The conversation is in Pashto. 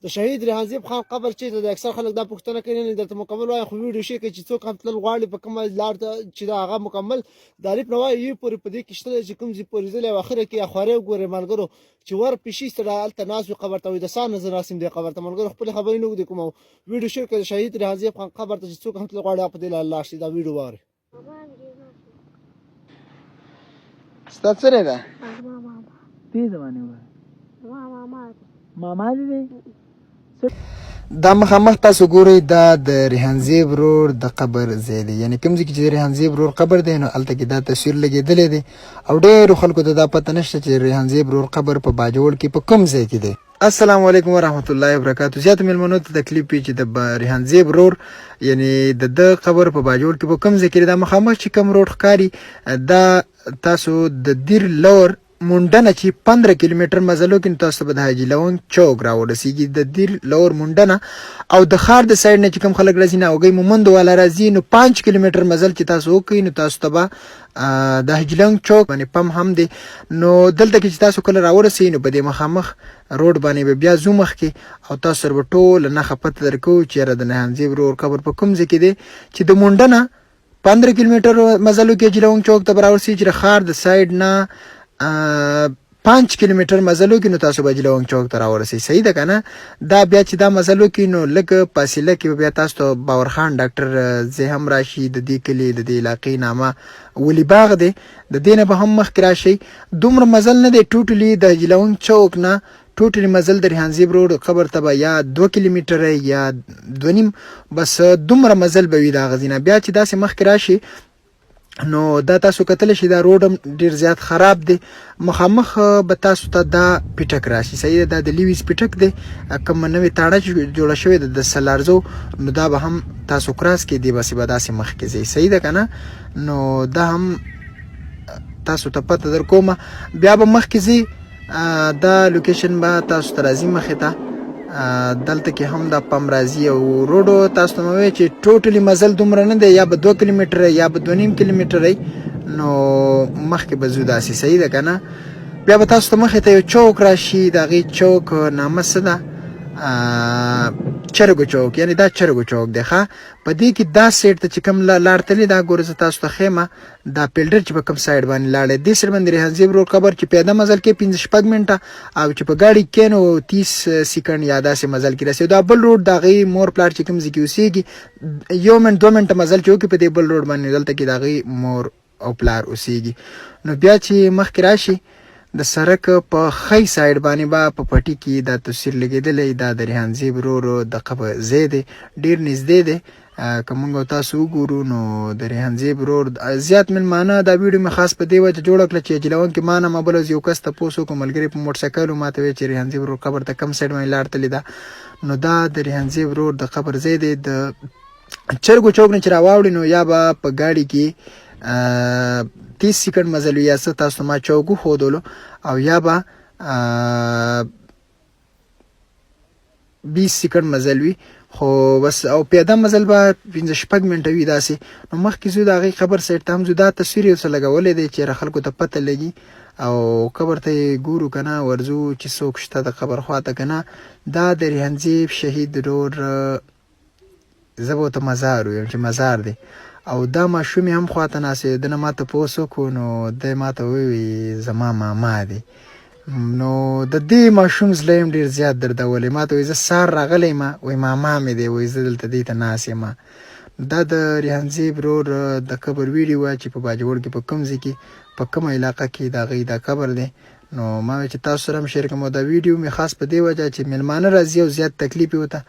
د شهید ریحان زیب خان قبر چیرته د اکثر خلک دا پوښتنه کوي نه درته مکمل وایم خو ویډیو شي کوي چې څوک هم تلل غواړي په کومه لار ته چې دا هغه مکمل د الف نه وایي پورې په دې کې شته چې کوم ځای پورې ځلې او اخره کې اخوارې وګورئ ملګرو چې ور پیشي سره هلته ناست وي قبر ته وایي د سار نظر راسم دی قبر ته ملګرو خپلې خبرې نه اوږدې کوم ویډیو شیر کړئ د شهید ریحان زیب خان قبر ته چې څوک هم تلل غواړي هغه په دې لار لاړ شي دا ویډیو واورئ ستا څه ده ماما دې زمانې ماما ماما دې دا مخامخ تاسو ګورئ دا د ریحان زیب ورور د قبر ځای دی یعنې کوم ځای کې چې د ریحان زیب ورور قبر دی نو هلته کې دا تصویر لګېدلی دی او ډېرو خلکو ته دا پته نشته چې ریحان زیب ورور قبر په باجوړ کې په کوم ځای کې دی السلام علیکم ورحمت الله وبرکاتو زیاتو میلمنو ته تکلیف وي چې د ریحان زیب ورور یعنې د ده قبر په باجوړ کې په کوم ځای کې دی دا مخامخ چې کوم روډ ښکاري دا تاسو د دیر لور منډنه چې 15 کیلومتر مزلو کې تاسو به د حاجي لونګ چوک راورسیږي د دیر لور منډنه او د ښار د سایډ نه چې کوم خلک راځي نه اوږی مومندو والا راځي نو 5 کیلومتر مزل چې تاسو وکړئ نو تاسو ته به د حاجي لونګ چوک باندې پم هم دی نو دلته کې چې تاسو کله راورسئ نو په دې مخامخ روډ باندې به بیا ځو مخکې او تاسو سره به ټوله نښه پته درکوو چې یاره د ریحان زیب ورور قبر په کوم ځای کې دی چې د منډنه 15 کیلومتر مزلو کې حاجي لونګ چوک ته به راورسئ چې د ښار د سایډ نه 5 کیلومتر مزلو کې نو تاسو به حاجي لونګ چوک ته راورسئ صحیح ده که نه دا بیا چې دا مزلو کې نو لږ فاصله کې بیا تاسو ته باورخان ډاکټر ځای هم راشي د دې کلي د دې علاقې نامه ولی باغ دی د دې نه به هم مخکې راشئ دومره مزل نه دی ټوټلي د حاجي لونګ چوک نه ټوټلي مزل د ریحان زیب روډ قبر ته به یا 2 کیلومتره یا 2.5 بس دومره مزل به وي د هغه ځای نه بیا چې داسې مخکې راشي نو دا تاسو کتلی شئ دا روډ هم ډېر زیات خراب دی مخامخ به تاسو ته دا پیټک راشي صحیح ده دا د لیویس پیټک دی کوم نوې تاړه چې جوړه شوې ده د سلارزو نو دا به هم تاسو کراس کې دی بسې به داسې مخکې ځئ صحیح ده که نه نو دا هم تاسو ته پته در کومه بیا به مخکې ځئ دا لوکیشن به تاسو ته راځي مخې ته دلته کې هم دا پم راځي او روډو تاسو ته مې وویل چې ټوټلي مزل دومره نه دی یا به 2 کیلومتره یا به 2.5 کیلومتره نو مخکې به ځو داسې صحیح ده که نه بیا به تاسو ته مخې ته یو چوک راشي د هغې چوک نامه څه ده چرګو چوک یعنی دا چرګو چوک دی ښه په دې کې دا سایډ ته چې کوم لار تللی دا ګوره زه تاسو ته ښیم دا پیلډر چې په کوم سایډ باندې لاړی دې سایډ باندې ریحان زیب ورور قبر چې پیاده مزل کې 15-16 منټه او چې په ګاډي کې نو 30 سیکنډ یا داسې مزل کې رسېږي دا بل روډ د هغې مور پلار چې کوم ځای کې اوسېږي 1 منټ 2 منټه مزل چې وکړي په دې بل روډ باندې دلته کې د هغې مور او پلار اوسېږي نو بیا چې مخکې راشي د سړک په ښی سایډ باندې به په پټي کې دا تصویر لګېدلی دا د ریحان زیب ورور د قبر ځای دی ډېر نږدې دی که موږ تاسو وګورو نو د ریحان زیب ورور زیات مېلمانه دا ویډیو مې خاص په دې وجه جوړه کړه چې حاجي لونګ کې ما نه ما بله یو کس تپوس وکړو ملګري په موټرسایکل ما ته ویل چې ریحان زیب ورور قبر ته کوم سایډ باندې لار تللې ده نو دا د ریحان زیب ورور د قبر ځای دی د چرګو چوک نه چې راواوړي نو یا به په ګاډي کې 30 سیکنډ مزل وي یا څه تاسو ما چوک وښودلو او یا به 20 سیکنډ مزل وي خو بس او پیاده مزل به 15-16 منټه وي داسې نو مخکې ځو د هغې قبر سایډ ته هم ځو دا تصویر یو څه لګولی دی چې خلکو ته پته لګي او قبر ته یې ګورو که نه ورځو چې څوک شته د قبر خواته که نه دا د ریحان زیب شهید ورور زه به ورته مزار ویم چې مزار دی او دا ماشوم هم خواته ناست ده نه ما تپوس وکړو نو دی ما ته ووایي زما ماما دی نو د دې ماشوم زړه یم ډېر زیات دردولی ما ته وایي زه سهار راغلی یم وایي ماما مې دی وایي زه دلته دې ته ناست یم دا د ریحان زیب ورور د قبر ویډیو وه چې په باجوړ کې په کوم ځای کې په کومه علاقه کې د هغوی دا قبر دی نو ما وایي چې تاسو سره هم شیر کوم دا ویډیو مې خاص په دې وجه چې میلمانه راځي او زیات تکلیف یې ورته